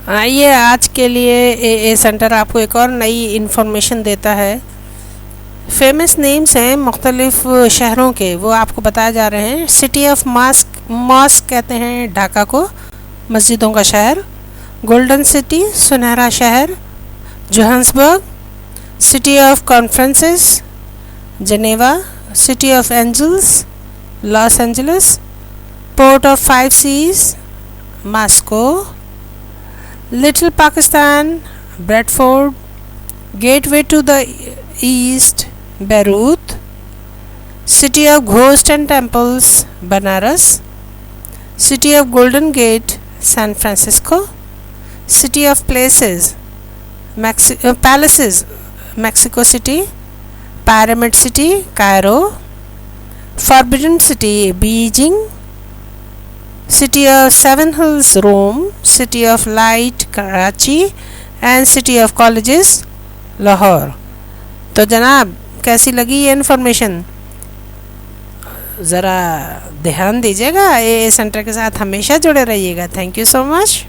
आइए आज के लिए ए सेंटर आपको एक और नई इन्फॉर्मेशन देता है। फेमस नेम्स हैं मुख्तलिफ शहरों के, वो आपको बताए जा रहे हैं। सिटी ऑफ मॉस्क कहते हैं ढाका को, मस्जिदों का शहर। गोल्डन सिटी, सुनहरा शहर, Johannesburg. City of conferences, Geneva. City of angels, Los Angeles. Port of 5 seas, Moscow. Little Pakistan, Bradford. Gateway to the east, Beirut. City of ghost and temples, Banaras. City of golden gate, San Francisco. City of places, palaces, Mexico city. pyramid city, Cairo. Forbidden city, Beijing. City of 7 hills, Rome. City of light, Karachi. And city of colleges, Lahore. तो जनाब, कैसी लगी ये information? ज़रा ध्यान दीजिएगा, ए centre के साथ हमेशा जुड़े रहिएगा। Thank you so much.